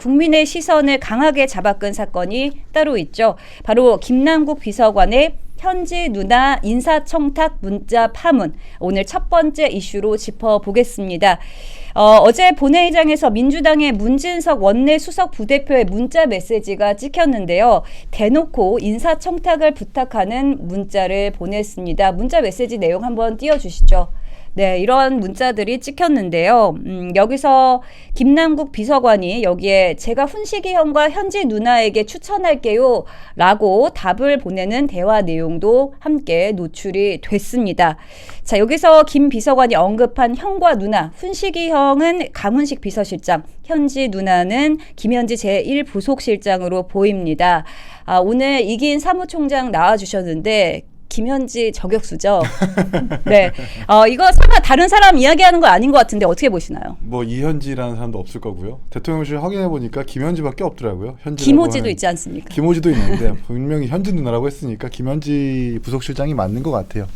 국민의 시선을 강하게 잡아끈 사건이 따로 있죠. 바로 김남국 비서관의 현지 누나 인사청탁 문자 파문, 오늘 첫 번째 이슈로 짚어보겠습니다. 어제 본회의장에서 민주당의 문진석 원내 수석 부대표의 문자 메시지가 찍혔는데요. 대놓고 인사청탁을 부탁하는 문자를 보냈습니다. 문자 메시지 내용 한번 띄워주시죠. 네, 이런 문자들이 찍혔는데요. 여기서 김남국 비서관이 여기에 제가 훈식이 형과 현지 누나에게 추천할게요 라고 답을 보내는 대화 내용도 함께 노출이 됐습니다. 자, 여기서 김 비서관이 언급한 형과 누나, 훈식이 형은 강훈식 비서실장, 현지 누나는 김현지 제1부속실장으로 보입니다. 오늘 이긴 사무총장 나와주셨는데 김현지 저격수죠. 네, 이거 설마 다른 사람 이야기하는 거 아닌 것 같은데 어떻게 보시나요? 뭐 이현지라는 사람도 없을 거고요. 대통령실 확인해 보니까 김현지밖에 없더라고요. 김호지도 있지 않습니까? 김호지도 있는데 분명히 현지 누나라고 했으니까 김현지 부속실장이 맞는 것 같아요.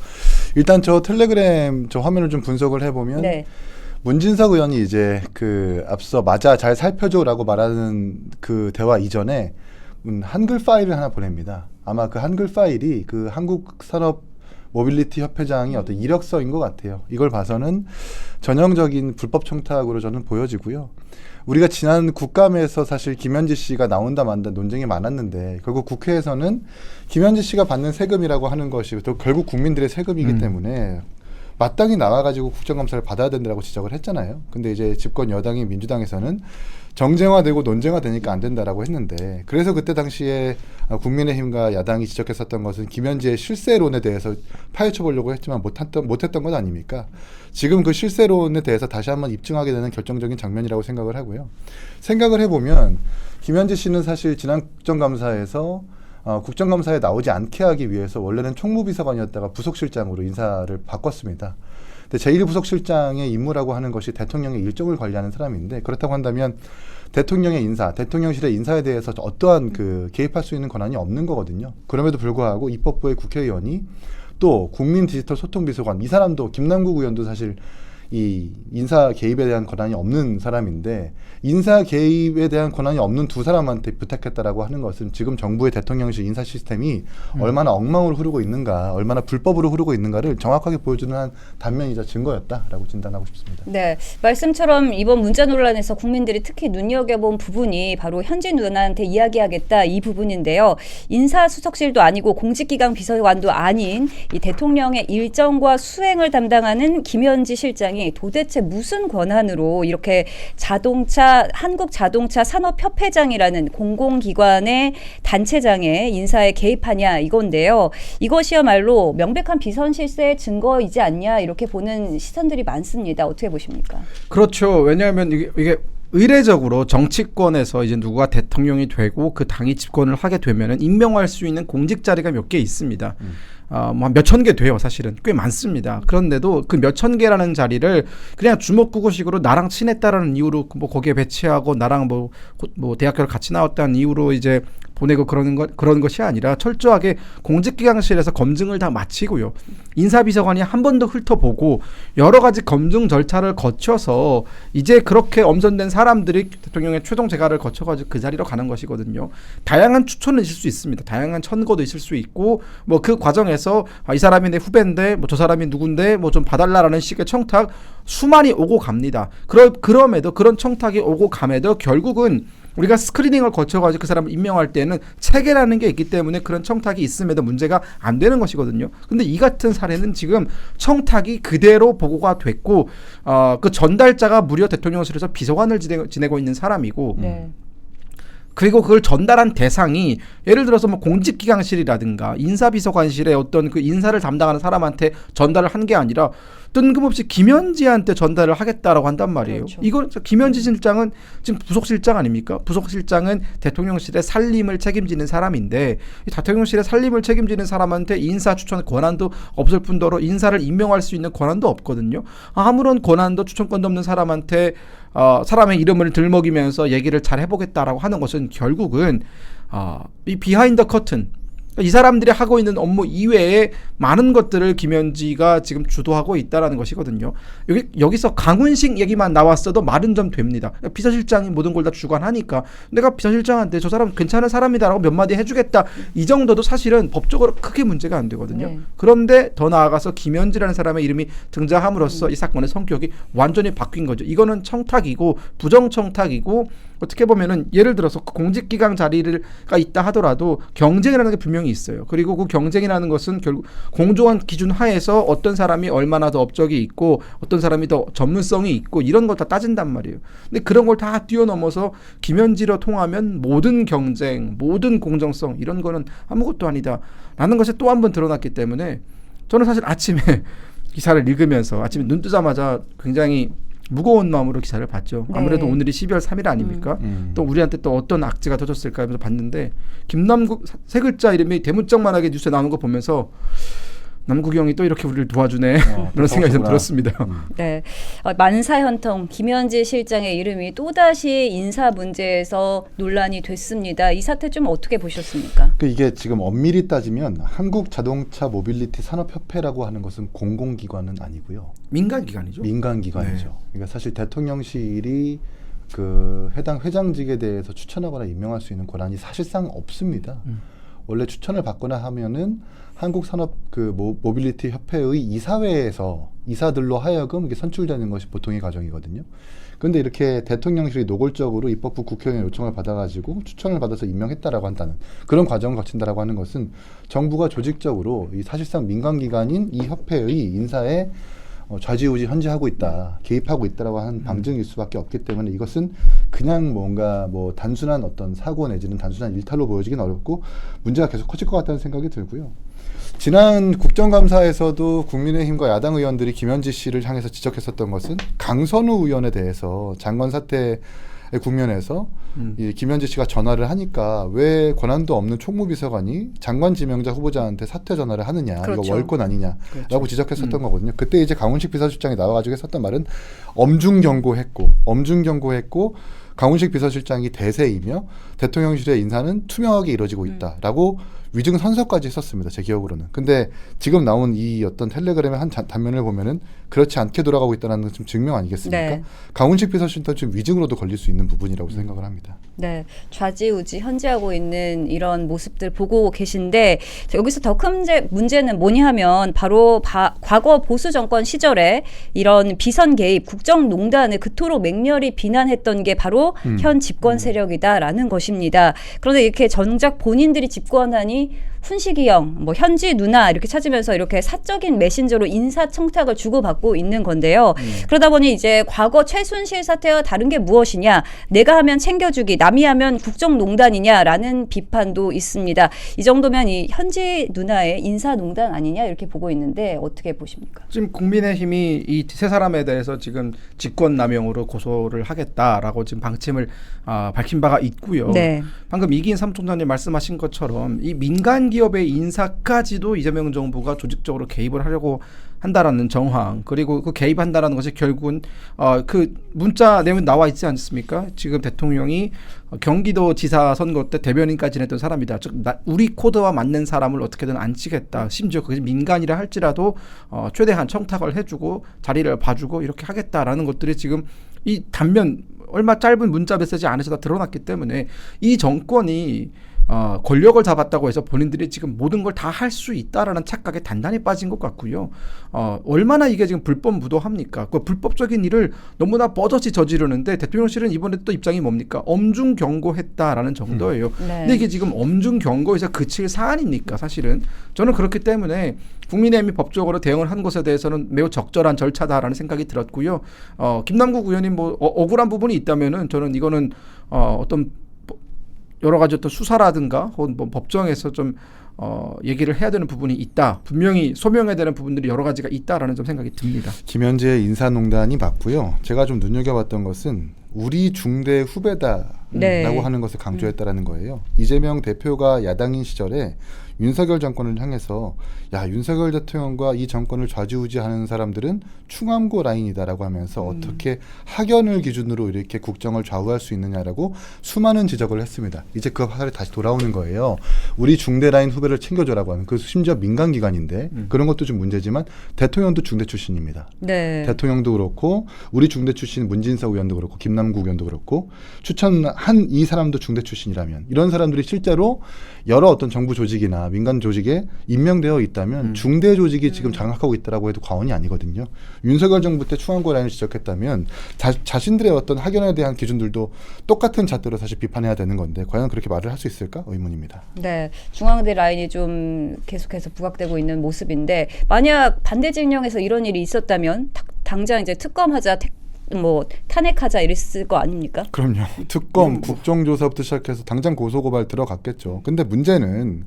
일단 저 텔레그램 저 화면을 좀 분석을 해보면 네. 문진석 의원이 이제 그 앞서 맞아 잘 살펴줘라고 말하는 그 대화 이전에 한글 파일을 하나 보냅니다. 아마 그 한글 파일이 그 한국산업 모빌리티 협회장이 어떤 이력서인 것 같아요. 이걸 봐서는 전형적인 불법 청탁으로 저는 보여지고요. 우리가 지난 국감에서 사실 김현지 씨가 나온다 만다 논쟁이 많았는데 결국 국회에서는 김현지 씨가 받는 세금이라고 하는 것이 또 결국 국민들의 세금이기 때문에 마땅히 나와가지고 국정감사를 받아야 된다고 지적을 했잖아요. 근데 이제 집권 여당인 민주당에서는 정쟁화되고 논쟁화되니까 안 된다라고 했는데 그래서 그때 당시에 국민의힘과 야당이 지적했었던 것은 김현지의 실세론에 대해서 파헤쳐 보려고 했지만 못했던 것 아닙니까? 지금 그 실세론에 대해서 다시 한번 입증하게 되는 결정적인 장면이라고 생각을 하고요. 생각을 해보면 김현지 씨는 사실 지난 국정감사에서 국정감사에 나오지 않게 하기 위해서 원래는 총무비서관이었다가 부속실장으로 인사를 바꿨습니다. 근데 제1부속실장의 임무라고 하는 것이 대통령의 일정을 관리하는 사람인데 그렇다고 한다면 대통령의 인사, 대통령실의 인사에 대해서 어떠한 그 개입할 수 있는 권한이 없는 거거든요. 그럼에도 불구하고 입법부의 국회의원이 또 국민 디지털 소통 비서관 이 사람도 김남국 의원도 사실 이 인사 개입에 대한 권한이 없는 사람인데 인사 개입에 대한 권한이 없는 두 사람한테 부탁했다라고 하는 것은 지금 정부의 대통령실 인사 시스템이 얼마나 엉망으로 흐르고 있는가, 얼마나 불법으로 흐르고 있는가를 정확하게 보여주는 한 단면이자 증거였다라고 진단하고 싶습니다. 네, 말씀처럼 이번 문자 논란에서 국민들이 특히 눈여겨본 부분이 바로 현지 누나한테 이야기하겠다 이 부분인데요. 인사수석실도 아니고 공직기강 비서관도 아닌 이 대통령의 일정과 수행을 담당하는 김현지 실장이 도대체 무슨 권한으로 이렇게 한국자동차 산업협회장이라는 공공기관의 단체장의 인사에 개입하냐 이건데요. 이것이야말로 명백한 비선 실세의 증거이지 않냐 이렇게 보는 시선들이 많습니다. 어떻게 보십니까? 그렇죠. 왜냐하면 이게 의례적으로 정치권에서 이제 누가 대통령이 되고 그 당이 집권을 하게 되면은 임명할 수 있는 공직 자리가 몇 개 있습니다. 뭐 몇천 개 돼요. 사실은 꽤 많습니다. 그런데도 그 몇천 개라는 자리를 그냥 주먹구구식으로 나랑 친했다라는 이유로 뭐 거기에 배치하고 나랑 뭐 대학교를 같이 나왔다는 이유로 이제 보내고 그런 것이 아니라 철저하게 공직기강실에서 검증을 다 마치고요. 인사비서관이 한 번 더 훑어보고 여러 가지 검증 절차를 거쳐서 이제 그렇게 엄선된 사람들이 대통령의 최종 재가를 거쳐가지고 그 자리로 가는 것이거든요. 다양한 추천은 있을 수 있습니다. 다양한 천거도 있을 수 있고 뭐 그 과정에서 이 사람이 내 후배인데 뭐 저 사람이 누군데 뭐 좀 봐달라라는 식의 청탁 수많이 오고 갑니다. 그럼에도 그런 청탁이 오고 감에도 결국은 우리가 스크리닝을 거쳐가지고 그 사람을 임명할 때는 체계라는 게 있기 때문에 그런 청탁이 있음에도 문제가 안 되는 것이거든요. 근데 이 같은 사례는 지금 청탁이 그대로 보고가 됐고 그 전달자가 무려 대통령실에서 비서관을 지내고 있는 사람이고 네. 그리고 그걸 전달한 대상이 예를 들어서 뭐 공직기강실이라든가 인사비서관실의 어떤 그 인사를 담당하는 사람한테 전달을 한 게 아니라 뜬금없이 김현지한테 전달을 하겠다라고 한단 말이에요. 그렇죠. 이건 김현지 실장은 지금 부속실장 아닙니까? 부속실장은 대통령실의 살림을 책임지는 사람인데 이 대통령실의 살림을 책임지는 사람한테 인사 추천 권한도 없을 뿐더러 인사를 임명할 수 있는 권한도 없거든요. 아무런 권한도 추천권도 없는 사람한테 사람의 이름을 들먹이면서 얘기를 잘 해보겠다라고 하는 것은 결국은 이 비하인드 커튼 이 사람들이 하고 있는 업무 이외에 많은 것들을 김현지가 지금 주도하고 있다라는 것이거든요. 여기서 강훈식 얘기만 나왔어도 말은 좀 됩니다. 비서실장이 모든 걸 다 주관하니까 내가 비서실장한테 저 사람 괜찮은 사람이다라고 몇 마디 해주겠다. 이 정도도 사실은 법적으로 크게 문제가 안 되거든요. 네. 그런데 더 나아가서 김현지라는 사람의 이름이 등장함으로써 이 사건의 성격이 완전히 바뀐 거죠. 이거는 청탁이고 부정청탁이고 어떻게 보면은 예를 들어서 공직기강 자리가 있다 하더라도 경쟁이라는 게 분명히 있어요. 그리고 그 경쟁이라는 것은 결국 공정한 기준 하에서 어떤 사람이 얼마나 더 업적이 있고 어떤 사람이 더 전문성이 있고 이런 걸 다 따진단 말이에요. 근데 그런 걸 다 뛰어넘어서 김현지로 통하면 모든 경쟁, 모든 공정성 이런 거는 아무것도 아니다 라는 것이 또 한 번 드러났기 때문에 저는 사실 아침에 기사를 읽으면서 아침에 눈 뜨자마자 굉장히 무거운 마음으로 기사를 봤죠. 네. 아무래도 오늘이 12월 3일 아닙니까? 또 우리한테 또 어떤 악재가 터졌을까 하면서 봤는데 김남국 세 글자 이름이 대문짝만하게 뉴스에 나오는 거 보면서 남국이 형이 또 이렇게 우리를 도와주네 그런 생각이 좀 들었습니다. 네, 만사현통 김현지 실장의 이름이 또다시 인사 문제에서 논란이 됐습니다. 이 사태 좀 어떻게 보셨습니까? 이게 지금 엄밀히 따지면 한국자동차 모빌리티 산업협회라고 하는 것은 공공기관은 아니고요. 민간기관이죠. 민간기관이죠. 네. 그러니까 사실 대통령실이 그 해당 회장직에 대해서 추천하거나 임명할 수 있는 권한이 사실상 없습니다. 원래 추천을 받거나 하면은 한국산업 그 모빌리티 협회의 이사회에서 이사들로 하여금 이게 선출되는 것이 보통의 과정이거든요. 그런데 이렇게 대통령실이 노골적으로 입법부 국회의원 요청을 받아가지고 추천을 받아서 임명했다라고 한다는 그런 과정을 거친다라고 하는 것은 정부가 조직적으로 이 사실상 민간기관인 이 협회의 인사에 좌지우지 현재하고 있다, 개입하고 있다라고 하는 방증일 수밖에 없기 때문에 이것은 그냥 뭔가 뭐 단순한 어떤 사고 내지는 단순한 일탈로 보여지긴 어렵고 문제가 계속 커질 것 같다는 생각이 들고요. 지난 국정감사에서도 국민의힘과 야당 의원들이 김현지 씨를 향해서 지적했었던 것은 강선우 의원에 대해서 장관 사태의 국면에서 이 김현지 씨가 전화를 하니까 왜 권한도 없는 총무비서관이 장관 지명자 후보자한테 사퇴 전화를 하느냐, 그렇죠. 이거 월권 아니냐라고 그렇죠. 지적했었던 거거든요. 그때 이제 강훈식 비서실장이 나와가지고 했었던 말은 엄중 경고했고 강훈식 비서실장이 대세이며 대통령실의 인사는 투명하게 이루어지고 있다라고 위증 선서까지 했었습니다. 제 기억으로는. 근데 지금 나온 이 어떤 텔레그램의 한 단면을 보면은 그렇지 않게 돌아가고 있다는 건 좀 증명 아니겠습니까? 네. 강훈식 비서실장 지금 위증으로도 걸릴 수 있는 부분이라고 생각을 합니다. 네, 좌지우지 현지하고 있는 이런 모습들 보고 계신데 여기서 더 큰 문제는 뭐냐 하면 바로 과거 보수 정권 시절에 이런 비선 개입, 국정농단을 그토록 맹렬히 비난했던 게 바로 현 집권 세력이다라는 것입니다. 그런데 이렇게 정작 본인들이 집권하니 훈식이 형, 뭐 현지 누나 이렇게 찾으면서 이렇게 사적인 메신저로 인사청탁을 주고받고 있는 건데요. 그러다 보니 이제 과거 최순실 사태와 다른 게 무엇이냐, 내가 하면 챙겨주기, 남이 하면 국정농단이냐라는 비판도 있습니다. 이 정도면 이 현지 누나의 인사농단 아니냐 이렇게 보고 있는데 어떻게 보십니까? 지금 국민의힘이 이 세 사람에 대해서 지금 직권남용으로 고소를 하겠다라고 지금 방침을 밝힌 바가 있고요. 네. 방금 이기인 사무총장님 말씀하신 것처럼 이 민간 기업의 인사까지도 이재명 정부가 조직적으로 개입을 하려고 한다라는 정황, 그리고 그 개입한다라는 것이 결국은 그 문자 내용이 나와 있지 않습니까? 지금 대통령이 경기도 지사 선거 때 대변인까지 지냈던 사람이다. 즉 우리 코드와 맞는 사람을 어떻게든 안 치겠다. 심지어 그게 민간이라 할지라도 최대한 청탁을 해주고 자리를 봐주고 이렇게 하겠다라는 것들이 지금 이 단면 얼마 짧은 문자 메시지 안에서 다 드러났기 때문에 이 정권이 권력을 잡았다고 해서 본인들이 지금 모든 걸 다 할 수 있다라는 착각에 단단히 빠진 것 같고요. 얼마나 이게 지금 불법 무도합니까? 그 불법적인 일을 너무나 뻗어지 저지르는데 대통령실은 이번에 또 입장이 뭡니까? 엄중 경고했다라는 정도예요. 네. 근데 이게 지금 엄중 경고에서 그칠 사안입니까? 사실은 저는 그렇기 때문에 국민의힘이 법적으로 대응을 한 것에 대해서는 매우 적절한 절차다라는 생각이 들었고요. 김남국 의원님 뭐 억울한 부분이 있다면은 저는 이거는 어떤 여러 가지 어떤 수사라든가 혹은 뭐 법정에서 좀 얘기를 해야 되는 부분이 있다. 분명히 소명해야 되는 부분들이 여러 가지가 있다라는 좀 생각이 듭니다. 김현지의 인사농단이 맞고요. 제가 좀 눈여겨봤던 것은 우리 중대 후배다라고 네. 하는 것을 강조했다라는 거예요. 이재명 대표가 야당인 시절에 윤석열 정권을 향해서 야 윤석열 대통령과 이 정권을 좌지우지하는 사람들은 충암고 라인이다라고 하면서 어떻게 학연을 기준으로 이렇게 국정을 좌우할 수 있느냐라고 수많은 지적을 했습니다. 이제 그 화살이 다시 돌아오는 거예요. 우리 중대 라인 후배를 챙겨줘라고 하는 그 심지어 민간기관인데 그런 것도 좀 문제지만 대통령도 중대 출신입니다. 네. 대통령도 그렇고 우리 중대 출신 문진석 의원도 그렇고 김남국 의원도 그렇고 추천한 이 사람도 중대 출신이라면 이런 사람들이 실제로 여러 어떤 정부 조직이나 민간 조직에 임명되어 있다면 중대 조직이 지금 장악하고 있다라고 해도 과언이 아니거든요. 윤석열 정부 때 충암고 라인을 지적했다면 자신들의 어떤 학연에 대한 기준들도 똑같은 잣대로 사실 비판해야 되는 건데 과연 그렇게 말을 할 수 있을까 의문입니다. 네, 중앙대 라인이 좀 계속해서 부각되고 있는 모습인데 만약 반대 진영에서 이런 일이 있었다면 당장 이제 특검하자, 탄핵하자 이랬을 거 아닙니까? 그럼요. 특검, 국정조사부터 시작해서 당장 고소고발 들어갔겠죠. 근데 문제는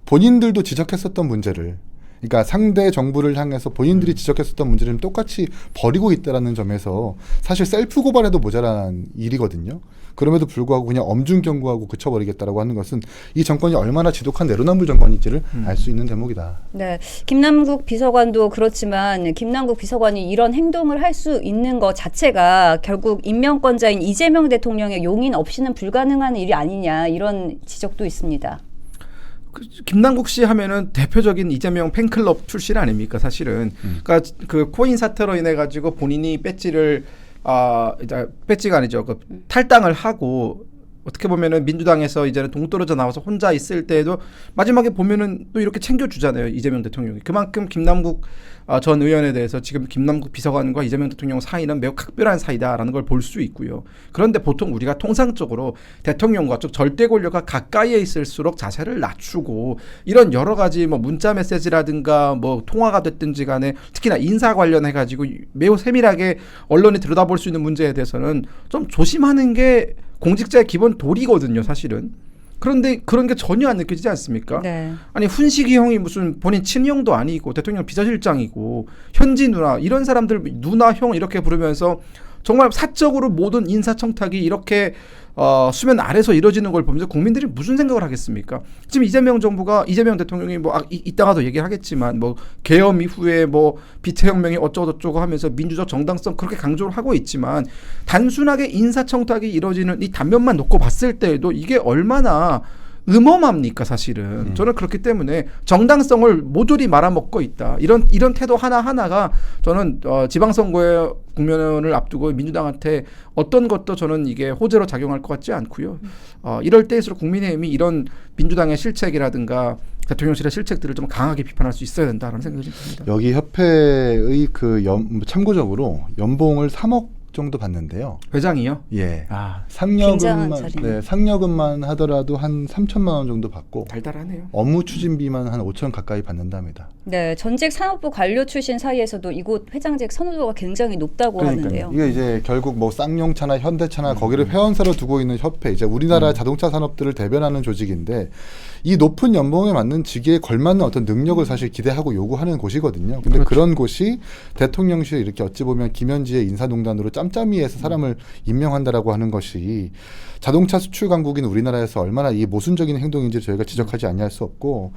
본인들도 지적했었던 문제를 그러니까 상대 정부를 향해서 본인들이 지적했었던 문제를 똑같이 버리고 있다라는 점에서 사실 셀프 고발해도 모자란 일이거든요. 그럼에도 불구하고 그냥 엄중 경고하고 그쳐버리겠다라고 하는 것은 이 정권이 얼마나 지독한 내로남불 정권인지를 알 수 있는 대목이다. 네, 김남국 비서관도 그렇지만 김남국 비서관이 이런 행동을 할 수 있는 것 자체가 결국 임명권자인 이재명 대통령의 용인 없이는 불가능한 일이 아니냐 이런 지적도 있습니다. 김남국 씨 하면은 대표적인 이재명 팬클럽 출신 아닙니까 사실은. 그러니까 그 코인 사태로 인해 가지고 본인이 배지를 이제 배지가 아니죠. 그 탈당을 하고 어떻게 보면은 민주당에서 이제는 동떨어져 나와서 혼자 있을 때에도 마지막에 보면은 또 이렇게 챙겨주잖아요. 이재명 대통령이. 그만큼 김남국 전 의원에 대해서 지금 김남국 비서관과 이재명 대통령 사이는 매우 각별한 사이다라는 걸 볼 수 있고요. 그런데 보통 우리가 통상적으로 대통령과 즉 절대 권력과 가까이에 있을수록 자세를 낮추고 이런 여러 가지 문자 메시지라든가 통화가 됐든지 간에 특히나 인사 관련해 가지고 매우 세밀하게 언론이 들여다볼 수 있는 문제에 대해서는 좀 조심하는 게 공직자의 기본 도리거든요, 사실은. 그런데 그런 게 전혀 안 느껴지지 않습니까? 네. 아니 훈식이 형이 무슨 본인 친형도 아니고 대통령 비서실장이고 현지 누나 이런 사람들 누나 형 이렇게 부르면서 정말 사적으로 모든 인사청탁이 이렇게 수면 아래서 이루어지는 걸 보면서 국민들이 무슨 생각을 하겠습니까? 지금 이재명 정부가 이재명 대통령이 이따가도 얘기를 하겠지만 계엄 이후에 비태혁명이 어쩌고저쩌고 하면서 민주적 정당성 그렇게 강조를 하고 있지만 단순하게 인사청탁이 이루어지는 이 단면만 놓고 봤을 때에도 이게 얼마나 음험합니까 사실은. 저는 그렇기 때문에 정당성을 모조리 말아먹고 있다. 이런 태도 하나하나가 저는 지방선거의 국면을 앞두고 민주당한테 어떤 것도 저는 이게 호재로 작용할 것 같지 않고요. 이럴 때일수록 국민의힘이 이런 민주당의 실책이라든가 대통령실의 실책들을 좀 강하게 비판할 수 있어야 된다라는 생각이 듭니다. 여기 협회의 참고적으로 연봉을 3억 정도 받는데요. 회장이요? 예. 굉장한 상여금만 자리네요. 상여금만 하더라도 한 3천만 원 정도 받고 달달하네요. 업무 추진비만 한 5천 가까이 받는답니다. 네, 전직 산업부 관료 출신 사이에서도 이곳 회장직 선호도가 굉장히 높다고 하는데요. 이게 이제 결국 쌍용차나 현대차나 거기를 회원사로 두고 있는 협회, 이제 우리나라 자동차 산업들을 대변하는 조직인데 이 높은 연봉에 맞는 직위에 걸맞는 어떤 능력을 사실 기대하고 요구하는 곳이거든요. 근데 그렇죠. 그런 곳이 대통령실에 이렇게 어찌 보면 김현지의 인사농단으로 짬짬이해서 사람을 임명한다라고 하는 것이 자동차 수출 강국인 우리나라에서 얼마나 이 모순적인 행동인지 저희가 지적하지 아니할 수 없고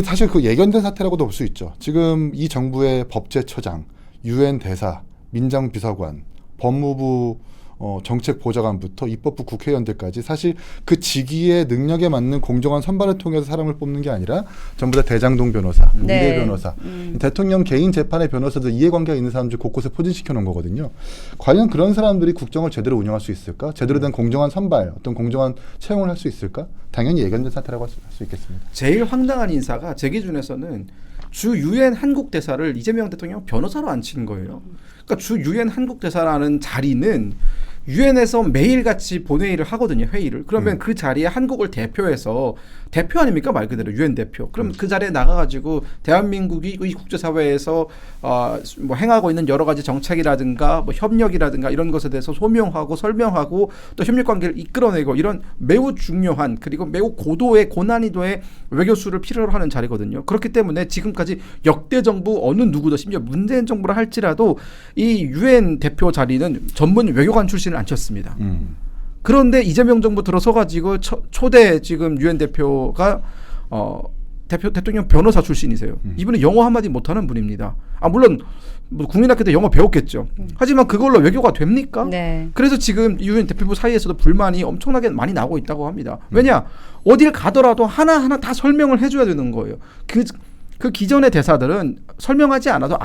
사실 그 예견된 사태라고도 볼 수 있죠. 지금 이 정부의 법제처장, 유엔 대사, 민정비서관, 법무부 정책보좌관부터 입법부 국회의원들까지 사실 그 직위의 능력에 맞는 공정한 선발을 통해서 사람을 뽑는 게 아니라 전부 다 대장동 변호사, 네. 이대 변호사, 대통령 개인 재판의 변호사들 이해관계가 있는 사람들 곳곳에 포진시켜 놓은 거거든요. 과연 그런 사람들이 국정을 제대로 운영할 수 있을까? 제대로 된 공정한 선발, 어떤 공정한 채용을 할 수 있을까? 당연히 예견된 사태라고 할 수 있겠습니다. 제일 황당한 인사가 제 기준에서는 주 유엔 한국 대사를 이재명 대통령 변호사로 앉히는 거예요. 그러니까 주 유엔 한국 대사라는 자리는 유엔에서 매일같이 본회의를 하거든요. 회의를. 그러면 그 자리에 한국을 대표해서 대표 아닙니까? 말 그대로 유엔 대표. 그럼 그 자리에 나가가지고 대한민국이 이 국제사회에서 행하고 있는 여러 가지 정책이라든가 협력이라든가 이런 것에 대해서 소명하고 설명하고 또 협력관계를 이끌어내고 이런 매우 중요한 그리고 매우 고도의 고난이도의 외교수를 필요로 하는 자리거든요. 그렇기 때문에 지금까지 역대 정부 어느 누구도 심지어 문재인 정부라 할지라도 이 유엔 대표 자리는 전문 외교관 출신을 앉혔습니다. 그런데 이재명 정부 들어서 가지고 초대 지금 유엔 대표가 대통령 변호사 출신이세요. 이분은 영어 한마디 못하는 분입니다. 물론 뭐 국민학교 때 영어 배웠겠죠. 하지만 그걸로 외교가 됩니까? 네. 그래서 지금 유엔 대표부 사이에서도 불만이 엄청나게 많이 나고 있다고 합니다. 왜냐? 어딜 가더라도 하나하나 다 설명을 해줘야 되는 거예요. 그 기존의 대사들은 설명하지 않아도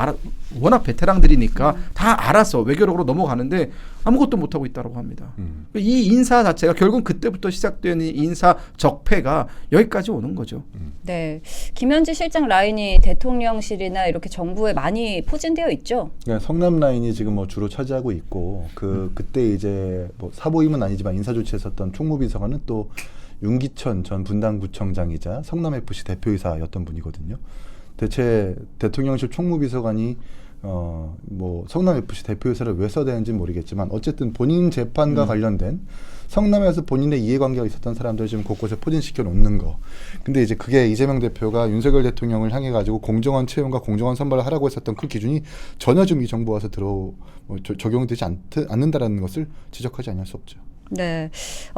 워낙 베테랑들이니까 다 알아서 외교력으로 넘어가는데 아무것도 못하고 있다고 합니다. 이 인사 자체가 결국 그때부터 시작된 이 인사 적폐가 여기까지 오는 거죠. 네. 김현지 실장 라인이 대통령실이나 이렇게 정부에 많이 포진되어 있죠. 그러니까 성남 라인이 지금 뭐 주로 차지하고 있고 그때 이제 뭐 사보임은 아니지만 인사 조치했었던 총무비서관은 또 윤기천 전 분당구청장이자 성남FC 대표이사였던 분이거든요. 대체 대통령실 총무비서관이 뭐 성남FC 대표이사를 왜 써야 되는지 모르겠지만 어쨌든 본인 재판과 관련된 성남에서 본인의 이해관계가 있었던 사람들 지금 곳곳에 포진시켜 놓는 거. 근데 이제 그게 이재명 대표가 윤석열 대통령을 향해 가지고 공정한 채용과 공정한 선발을 하라고 했었던 그 기준이 전혀 좀 이 정부 와서 적용되지 않는다라는 것을 지적하지 않을 수 없죠. 네.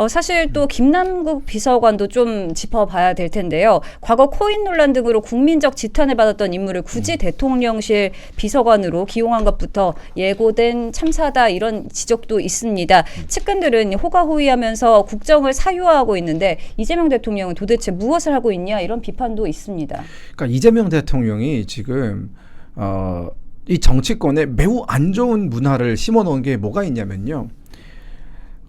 사실 또 김남국 비서관도 좀 짚어봐야 될 텐데요. 과거 코인 논란 등으로 국민적 지탄을 받았던 인물을 굳이 대통령실 비서관으로 기용한 것부터 예고된 참사다 이런 지적도 있습니다. 측근들은 호가호위하면서 국정을 사유화하고 있는데 이재명 대통령은 도대체 무엇을 하고 있냐 이런 비판도 있습니다. 그러니까 이재명 대통령이 지금 이 정치권에 매우 안 좋은 문화를 심어놓은 게 뭐가 있냐면요.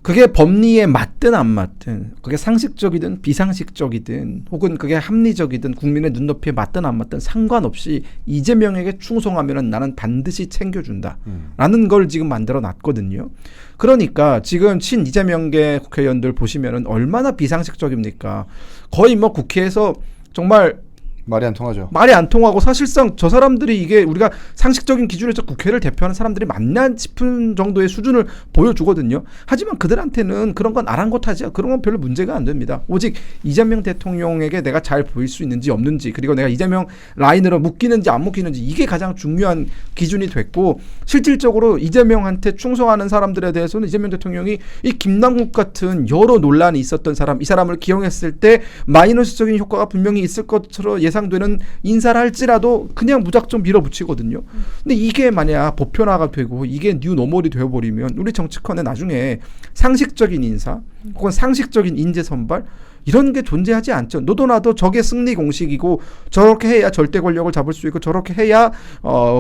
그게 법리에 맞든 안 맞든 그게 상식적이든 비상식적이든 혹은 그게 합리적이든 국민의 눈높이에 맞든 안 맞든 상관없이 이재명에게 충성하면 나는 반드시 챙겨준다 라는 걸 지금 만들어 놨거든요. 그러니까 지금 친 이재명계 국회의원들 보시면은 얼마나 비상식적입니까? 거의 뭐 국회에서 정말 말이 안 통하죠. 말이 안 통하고 사실상 저 사람들이 이게 우리가 상식적인 기준에서 국회를 대표하는 사람들이 맞나 싶은 정도의 수준을 보여주거든요. 하지만 그들한테는 그런 건 아랑곳하지 그런 건 별로 문제가 안 됩니다. 오직 이재명 대통령에게 내가 잘 보일 수 있는지 없는지 그리고 내가 이재명 라인으로 묶이는지 안 묶이는지 이게 가장 중요한 기준이 됐고 실질적으로 이재명한테 충성하는 사람들에 대해서는 이재명 대통령이 이 김남국 같은 여러 논란이 있었던 사람 이 사람을 기용했을 때 마이너스적인 효과가 분명히 있을 것으로 예상되는 인사를 할지라도 그냥 무작정 밀어붙이거든요. 근데 이게 만약 보편화가 되고 이게 뉴노멀이 되어버리면 우리 정치권에 나중에 상식적인 인사 혹은 상식적인 인재 선발 이런 게 존재하지 않죠. 너도 나도 저게 승리 공식이고 저렇게 해야 절대 권력을 잡을 수 있고 저렇게 해야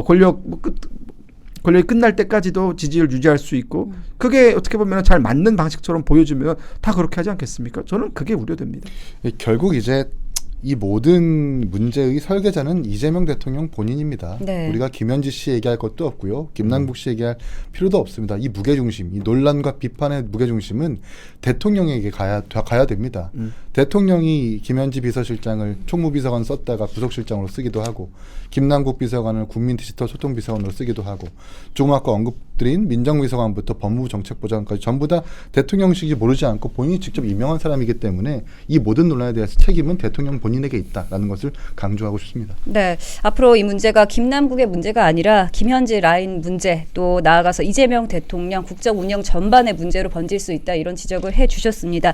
권력이 끝날 때까지도 지지를 유지할 수 있고 그게 어떻게 보면 잘 맞는 방식처럼 보여주면 다 그렇게 하지 않겠습니까? 저는 그게 우려됩니다. 결국 이제 이 모든 문제의 설계자는 이재명 대통령 본인입니다. 네. 우리가 김현지 씨 얘기할 것도 없고요. 김남국 씨 얘기할 필요도 없습니다. 이 무게중심, 이 논란과 비판의 무게중심은 대통령에게 가야 됩니다. 대통령이 김현지 비서실장을 총무비서관 썼다가 부속실장으로 쓰기도 하고 김남국 비서관을 국민디지털 소통비서관으로 쓰기도 하고 조금 아까 언급드린 민정비서관부터 법무부 정책보좌관까지 전부 다 대통령실이 모르지 않고 본인이 직접 임명한 사람이기 때문에 이 모든 논란에 대해서 책임은 대통령 본인에게 있다라는 것을 강조하고 싶습니다. 네, 앞으로 이 문제가 김남국의 문제가 아니라 김현지 라인 문제 또 나아가서 이재명 대통령 국정 운영 전반의 문제로 번질 수 있다 이런 지적을 해주셨습니다.